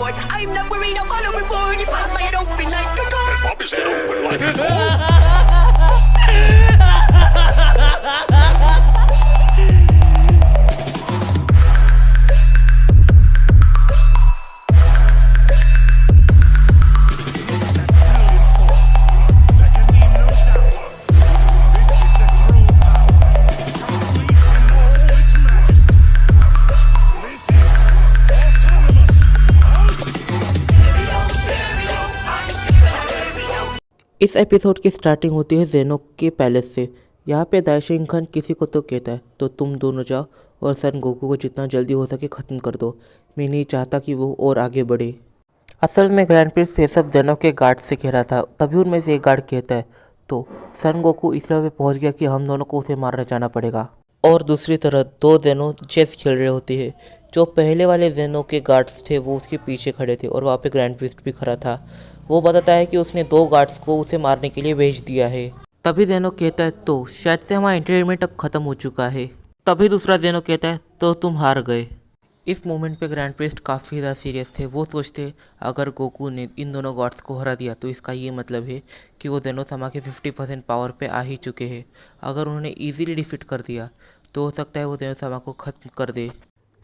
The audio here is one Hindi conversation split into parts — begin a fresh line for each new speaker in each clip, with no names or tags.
short. I'm not worried, I'll follow reward. You pop my head open like a gun.
Pop his head open like a gun.
इस एपिसोड की स्टार्टिंग होती है जेनो के पैलेस से। यहाँ पे दाइशिंग खान किसी को तो कहता है तो तुम दोनों जाओ और सन गोकू को जितना जल्दी हो सके ख़त्म कर दो। मैं नहीं चाहता कि वो और आगे बढ़े। असल में ग्रैंड प्रिंस ये सब जेनो के गार्ड से घेरा था। तभी उनमें से एक गार्ड कहता है तो सन गोकू इस लेवल पे पहुँच गया कि हम दोनों को उसे मारने जाना पड़ेगा। और दूसरी तरफ दो जेनो चेस खेल रहे होते हैं। जो पहले वाले जेनो के गार्ड्स थे वो उसके पीछे खड़े थे और वहाँ पे ग्रैंड प्रिंस भी खड़ा था। वो बताता है कि उसने दो गार्ड्स को उसे मारने के लिए भेज दिया है। तभी जेनो कहता है तो शायद से हमारा एंटरटेनमेंट अब खत्म हो चुका है। तभी दूसरा जेनो कहता है तो तुम हार गए। इस मोमेंट पे ग्रैंड प्रिस्ट काफ़ी ज़्यादा सीरियस थे। वो सोचते अगर गोकू ने इन दोनों गार्ड्स को हरा दिया तो इसका ये मतलब है कि वो जेनो समा के 50% पावर पे आ ही चुके हैं। अगर उन्होंने ईजिली डिफीट कर दिया तो हो सकता है वो जेनो समा को ख़त्म कर दे।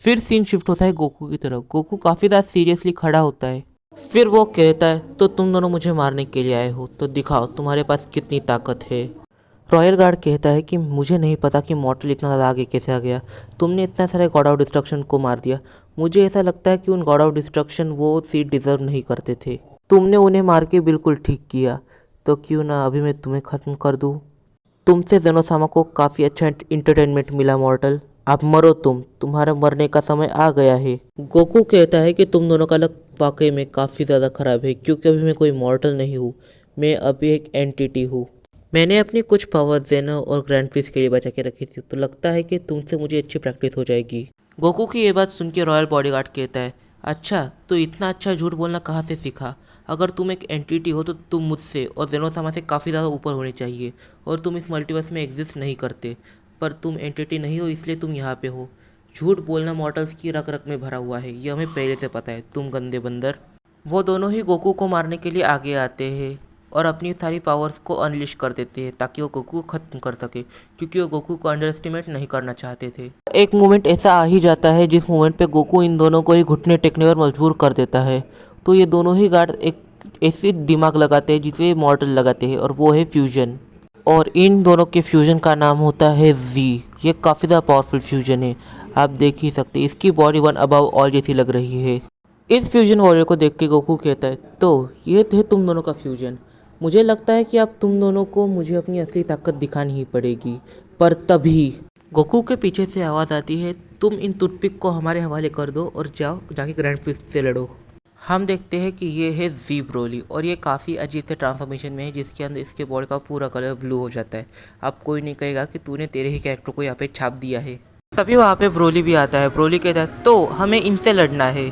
फिर सीन शिफ्ट होता है गोकू की तरफ। गोकू काफ़ी ज़्यादा सीरियसली खड़ा होता है। फिर वो कहता है तो तुम दोनों मुझे मारने के लिए आए हो तो दिखाओ तुम्हारे पास कितनी ताकत है। रॉयल गार्ड कहता है कि मुझे नहीं पता कि मॉर्टल इतना ज़्यादा आगे कैसे आ गया। तुमने इतना सारे गॉड ऑफ डिस्ट्रक्शन को मार दिया। मुझे ऐसा लगता है कि उन गॉड ऑफ डिस्ट्रक्शन वो सीट डिज़र्व नहीं करते थे। तुमने उन्हें मार के बिल्कुल ठीक किया। तो क्यों ना अभी मैं तुम्हें ख़त्म कर दूँ। तुमसे जेनोसामा को काफ़ी अच्छा इंटरटेनमेंट मिला मॉर्टल। अब मरो तुम्हारा मरने का समय आ गया है। गोकू कहता है कि तुम दोनों का लक वाकई में काफ़ी ज़्यादा ख़राब है क्योंकि अभी मैं कोई मॉर्टल नहीं हूँ। मैं अभी एक एंटिटी हूँ। मैंने अपनी कुछ पावर जेनो और ग्रैंड प्रिंस के लिए बचा के रखी थी तो लगता है कि तुमसे मुझे अच्छी प्रैक्टिस हो जाएगी। गोकू की ये बात सुन के रॉयल बॉडीगार्ड कहता है अच्छा तो इतना अच्छा झूठ बोलना कहाँ से सीखा। अगर तुम एक एंटिटी हो तो तुम मुझसे और जेनोसामा से काफ़ी ज़्यादा ऊपर होने चाहिए और तुम इस मल्टीवर्स में एग्जिस्ट नहीं करते। पर तुम एंटिटी नहीं हो इसलिए तुम यहाँ पे हो। झूठ बोलना मॉर्टल्स की रग रग में भरा हुआ है, ये हमें पहले से पता है तुम गंदे बंदर। वो दोनों ही गोकू को मारने के लिए आगे आते हैं और अपनी सारी पावर्स को अनलिश कर देते हैं ताकि वो गोकू को ख़त्म कर सके क्योंकि वो गोकू को अंडर एस्टिमेट नहीं करना चाहते थे। एक मोमेंट ऐसा आ ही जाता है जिस मोमेंट पे गोकू इन दोनों को ही घुटने टेकने पर मजबूर कर देता है। तो ये दोनों ही गार्ड एक ऐसी दिमाग लगाते हैं जिसे मॉर्टल लगाते हैं और वो है फ्यूजन। और इन दोनों के फ्यूजन का नाम होता है जी। ये काफ़ी ज़्यादा पावरफुल फ्यूजन है। आप देख ही सकते हैं इसकी बॉडी वन अबव ऑल जैसी लग रही है। इस फ्यूजन वॉरियर को देख के गोकू कहता है तो ये थे तुम दोनों का फ्यूजन। मुझे लगता है कि अब तुम दोनों को मुझे अपनी असली ताकत दिखानी ही पड़ेगी। पर तभी गोकू के पीछे से आवाज़ आती है तुम इन टूथपिक को हमारे हवाले कर दो और जाओ जाके ग्रैंड प्रिंस से लड़ो। हम देखते हैं कि ये है जी ब्रोली और ये काफ़ी अजीब से ट्रांसफॉर्मेशन में है जिसके अंदर इसके बॉडी का पूरा कलर ब्लू हो जाता है। अब कोई नहीं कहेगा कि तूने तेरे ही कैरेक्टर को यहाँ पे छाप दिया है। तभी वहाँ पे ब्रोली भी आता है। ब्रोली कहता है तो हमें इनसे लड़ना है।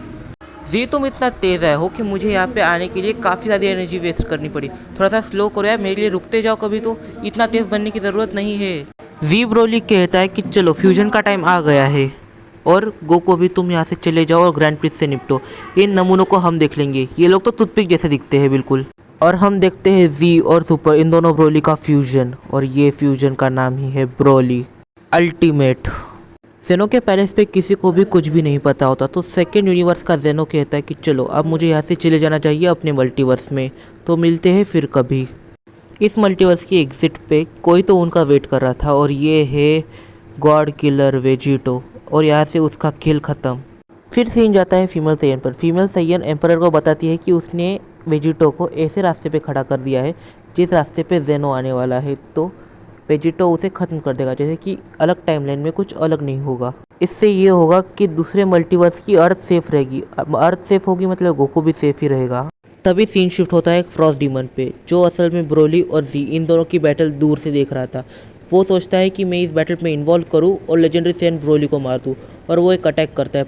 जी तुम इतना तेज़ आए हो कि मुझे यहाँ पे आने के लिए काफ़ी ज़्यादा एनर्जी वेस्ट करनी पड़ी। थोड़ा सा स्लो करो यार, मेरे लिए रुकते जाओ कभी तो। इतना तेज़ बनने की ज़रूरत नहीं है। जी ब्रोली कहता है कि चलो फ्यूजन का टाइम आ गया है और गोकू भी तुम यहाँ से चले जाओ और ग्रैंड प्रिंस से निपटो। इन नमूनों को हम देख लेंगे। ये लोग तो टूथपिक जैसे दिखते हैं बिल्कुल। और हम देखते हैं जी और सुपर इन दोनों ब्रोली का फ्यूजन और ये फ्यूजन का नाम ही है ब्रोली अल्टीमेट। जेनो के पैलेस पे किसी को भी कुछ भी नहीं पता होता तो सेकेंड यूनिवर्स का जेनो कहता है कि चलो अब मुझे यहाँ से चले जाना चाहिए अपने मल्टीवर्स में। तो मिलते हैं फिर कभी। इस मल्टीवर्स की एग्जिट पे कोई तो उनका वेट कर रहा था और ये है गॉड किलर वेजिटो और यहाँ से उसका खेल ख़त्म। फिर सीन जाता है फीमेल सैयन पर। फीमेल सैयन एम्परर को बताती है कि उसने वेजिटो को ऐसे रास्ते पे खड़ा कर दिया है जिस रास्ते पे जेनो आने वाला है तो वेजिटो उसे ख़त्म कर देगा। जैसे कि अलग टाइमलाइन में कुछ अलग नहीं होगा। इससे ये होगा कि दूसरे मल्टीवर्स की अर्थ सेफ रहेगी। अर्थ सेफ होगी मतलब गोकू भी सेफ ही रहेगा। तभी सीन शिफ्ट होता है एक फ्रॉस्ट डीमन पे जो असल में ब्रोली और जी इन दोनों की बैटल दूर से देख रहा था। वो सोचता है कि मैं इस बैटल में इन्वॉल्व करूं और लेजेंडरी सैयन ब्रोली को मार दूं और वो एक अटैक करता है।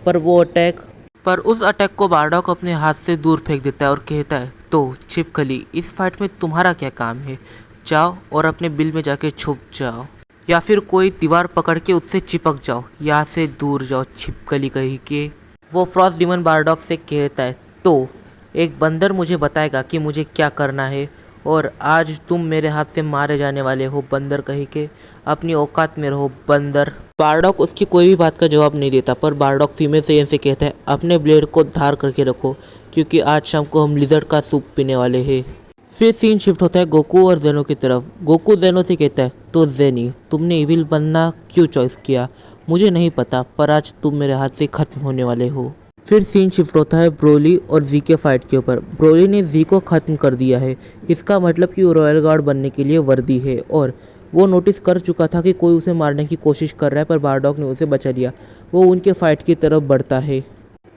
पर उस अटैक को बारडॉक अपने हाथ से दूर फेंक देता है और कहता है तो छिपकली इस फाइट में तुम्हारा क्या काम है। जाओ और अपने बिल में जाके छुप जाओ या फिर कोई दीवार पकड़ के उससे चिपक जाओ। यहाँ से दूर जाओ छिपकली कहीं के। वो फ्रॉस्ट डीमन बारडॉक से कहता है तो एक बंदर मुझे बताएगा कि मुझे क्या करना है और आज तुम मेरे हाथ से मारे जाने वाले हो बंदर कहीं के। अपनी औकात में रहो बंदर। बारडॉक उसकी कोई भी बात का जवाब नहीं देता, पर बारडॉक फीमेल सेयन से कहता है अपने ब्लेड को धार करके रखो क्योंकि आज शाम को हम लिजर्ड का सूप पीने वाले हैं। फिर सीन शिफ्ट होता है गोकू और जेनो की तरफ। गोकू जेनो से कहता है तो जेनी, तुमने इविल बनना क्यों चॉइस किया? मुझे नहीं पता, पर आज तुम मेरे हाथ से खत्म होने वाले हो। फिर सीन शिफ्ट होता है ब्रोली और जी के फाइट के ऊपर। ब्रोली ने जी को ख़त्म कर दिया है। इसका मतलब कि वो रॉयल गार्ड बनने के लिए वर्दी है और वो नोटिस कर चुका था कि कोई उसे मारने की कोशिश कर रहा है, पर बारडॉक ने उसे बचा लिया। वो उनके फाइट की तरफ बढ़ता है।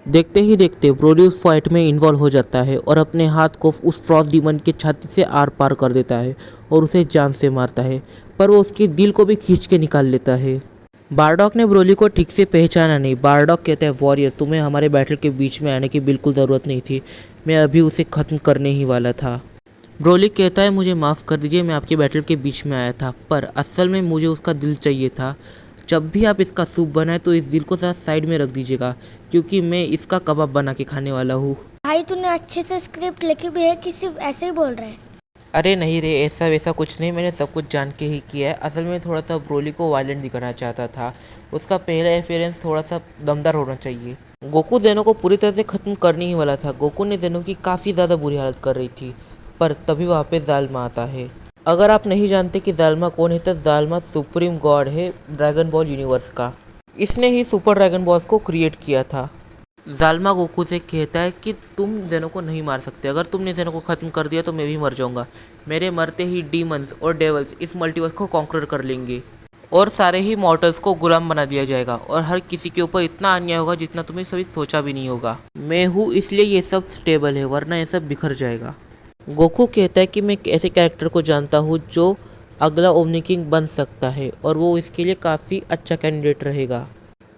देखते ही देखते ब्रोली उस फाइट में इन्वॉल्व हो जाता है और अपने हाथ को उस फ्रॉस्ट डीमन की छाती से आर पार कर देता है और उसे जान से मारता है, पर वो उसके दिल को भी खींच के निकाल लेता है। बारडॉक ने ब्रोली को ठीक से पहचाना नहीं। बारडॉक कहता है वॉरियर, तुम्हें हमारे बैटल के बीच में आने की बिल्कुल ज़रूरत नहीं थी, मैं अभी उसे ख़त्म करने ही वाला था। ब्रोली कहता है मुझे माफ़ कर दीजिए, मैं आपके बैटल के बीच में आया था, पर असल में मुझे उसका दिल चाहिए था। जब भी आप इसका सूप बनाए तो इस दिल को ज़रा साइड में रख दीजिएगा क्योंकि मैं इसका कबाब बना के खाने वाला हूँ।
भाई तूने अच्छे से स्क्रिप्ट लिखी भी है कि सिर्फ ऐसे ही बोल रहे हैं?
अरे नहीं रे, ऐसा वैसा कुछ नहीं, मैंने सब कुछ जान के ही किया है। असल में थोड़ा सा ब्रोली को वायलेंट दिखाना चाहता था। उसका पहला एफियरेंस थोड़ा सा दमदार होना चाहिए। गोकू जेनो को पूरी तरह से ख़त्म करने ही वाला था। गोकू ने जेनो की काफ़ी ज़्यादा बुरी हालत कर रही थी, पर तभी वहाँ पे जालमा आता है। अगर आप नहीं जानते कि जालमा कौन है तो जालमा सुप्रीम गॉड है ड्रैगन बॉल यूनिवर्स का। इसने ही सुपर ड्रैगन बॉल्स को क्रिएट किया था। जालमा गोकू से कहता है कि तुम जेनो को नहीं मार सकते, अगर तुमने जेनो को ख़त्म कर दिया तो मैं भी मर जाऊंगा। मेरे मरते ही डीमंस और डेवल्स इस मल्टीवर्स को कॉन्कर कर लेंगे और सारे ही मॉर्टल्स को गुलाम बना दिया जाएगा और हर किसी के ऊपर इतना अन्याय होगा जितना तुम्हें कभी सोचा भी नहीं होगा। मैं हूँ इसलिए ये सब स्टेबल है, वरना ये सब बिखर जाएगा। गोकू कहता है कि मैं एक ऐसे कैरेक्टर को जानता हूँ जो अगला ओमनी किंग बन सकता है और वो इसके लिए काफ़ी अच्छा कैंडिडेट रहेगा।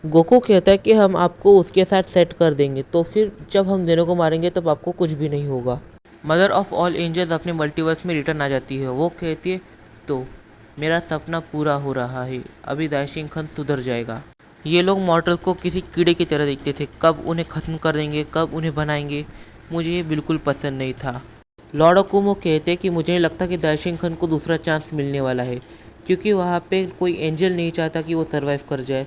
गोकू कहता है कि हम आपको उसके साथ सेट कर देंगे, तो फिर जब हम जेनो को मारेंगे तब आपको कुछ भी नहीं होगा। मदर ऑफ ऑल एंजल्स अपने मल्टीवर्स में रिटर्न आ जाती है। वो कहती है तो मेरा सपना पूरा हो रहा है, अभी दाइशिंग सुधर जाएगा। ये लोग मॉर्टल को किसी कीड़े की तरह देखते थे, कब उन्हें ख़त्म कर देंगे, कब उन्हें बनाएंगे, मुझे ये बिल्कुल पसंद नहीं था। लॉर्ड अकुमो कहते हैं कि मुझे नहीं लगता कि दाइशिंग को दूसरा चांस मिलने वाला है क्योंकि वहाँ पे कोई एंजल नहीं चाहता कि वो सर्वाइव कर जाए,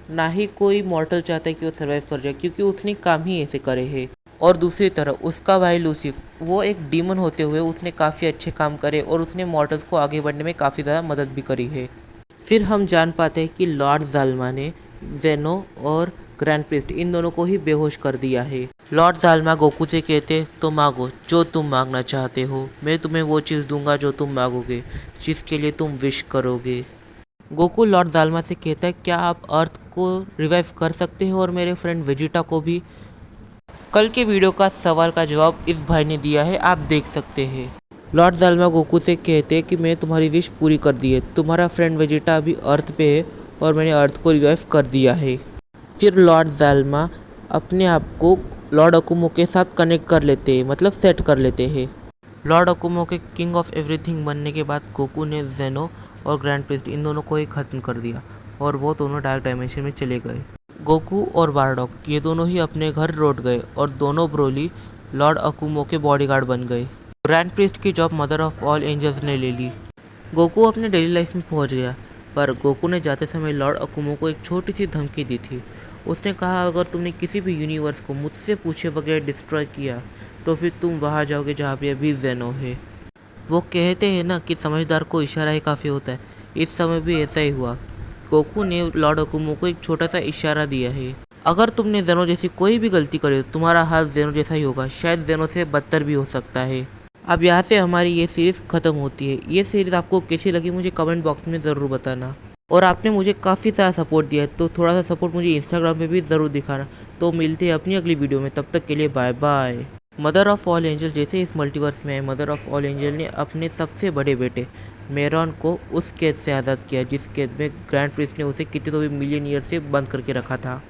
ना ही कोई मॉर्टल चाहता है कि वो सर्वाइव कर जाए क्योंकि उसने काम ही ऐसे करे हैं। और दूसरी तरफ उसका भाई लूसिफ, वो एक डीमन होते हुए उसने काफ़ी अच्छे काम करे और उसने मॉर्टल्स को आगे बढ़ने में काफ़ी ज़्यादा मदद भी करी है। फिर हम जान पाते हैं कि लॉर्ड जालमा ने जेनो और ग्रैंड प्रिस्ट इन दोनों को ही बेहोश कर दिया है। लॉर्ड जालमा गोकू से कहते तो मांगो जो तुम मांगना चाहते हो, मैं तुम्हें वो चीज़ दूंगा जो तुम मांगोगे, जिसके लिए तुम विश करोगे। गोकू लॉर्ड जालमा से कहता है क्या आप अर्थ को रिवाइव कर सकते हो और मेरे फ्रेंड वेजिटा को भी? कल के वीडियो का सवाल का जवाब इस भाई ने दिया है, आप देख सकते हैं। लॉर्ड जालमा गोकू से कहते हैं कि मैं तुम्हारी विश पूरी कर दी है, तुम्हारा फ्रेंड वेजिटा अभी अर्थ पे है और मैंने अर्थ को रिवाइव कर दिया है। फिर लॉर्ड जालमा अपने आप को लॉर्ड अकुमो के साथ कनेक्ट कर लेते हैं, मतलब सेट कर लेते हैं। लॉर्ड अकुमो के किंग ऑफ एवरीथिंग बनने के बाद गोकू ने जेनो और ग्रैंड प्रिस्ट इन दोनों को ही ख़त्म कर दिया और वो दोनों डार्क डायमेंशन में चले गए। गोकू और बारडॉक ये दोनों ही अपने घर लौट गए और दोनों ब्रोली लॉर्ड अकुमो के बॉडीगार्ड बन गए। ग्रैंड प्रिस्ट की job mother of all angels ने ले ली। गोकू अपने डेली लाइफ में पहुंच गया, पर गोकू ने जाते समय लॉर्ड अकुमो को एक छोटी सी धमकी दी थी। उसने कहा अगर तुमने किसी भी यूनिवर्स को मुझसे पूछे बगैर डिस्ट्रॉय किया तो फिर तुम वहाँ जाओगे जहाँ पे अभी जेनो है। वो कहते हैं ना कि समझदार को इशारा ही काफ़ी होता है, इस समय भी ऐसा ही हुआ। गोकू ने लॉर्ड अकुमो को एक छोटा सा इशारा दिया है, अगर तुमने जेनो जैसी कोई भी गलती करे तो तुम्हारा हाल जेनो जैसा ही होगा, शायद जेनो से बदतर भी हो सकता है। अब यहाँ से हमारी ये सीरीज़ ख़त्म होती है। ये सीरीज़ आपको कैसी लगी मुझे कमेंट बॉक्स में ज़रूर बताना। और आपने मुझे काफ़ी सारा सपोर्ट दिया है, तो थोड़ा सा सपोर्ट मुझे इंस्टाग्राम पे भी ज़रूर दिखाना। तो मिलते हैं अपनी अगली वीडियो में, तब तक के लिए bye bye. Mother of all angel जैसे इस मल्टीवर्स में है, मदर ऑफ ऑल एंजल ने अपने सबसे बड़े बेटे मेरॉन को उस कैद से आज़ाद किया जिस कैद में ग्रैंड प्रिस्ट ने उसे कितने तो भी मिलियन ईयर से बंद करके रखा था।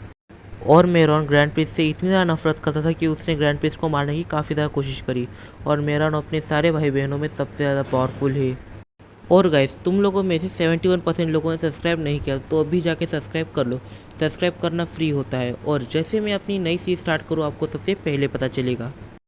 और मेरॉन ग्रैंड प्रिस्ट से इतनी ज़्यादा नफरत करता था कि उसने ग्रैंड प्रिस्ट को मारने की काफ़ी ज़्यादा कोशिश करी। और मेरॉन अपने सारे भाई बहनों में सबसे ज़्यादा पावरफुल है। और गाइस तुम लोगों में से 71% लोगों ने सब्सक्राइब नहीं किया, तो अभी जाके सब्सक्राइब कर लो। सब्सक्राइब करना फ्री होता है और जैसे मैं अपनी नई सीरीज स्टार्ट करूँ आपको सबसे पहले पता चलेगा।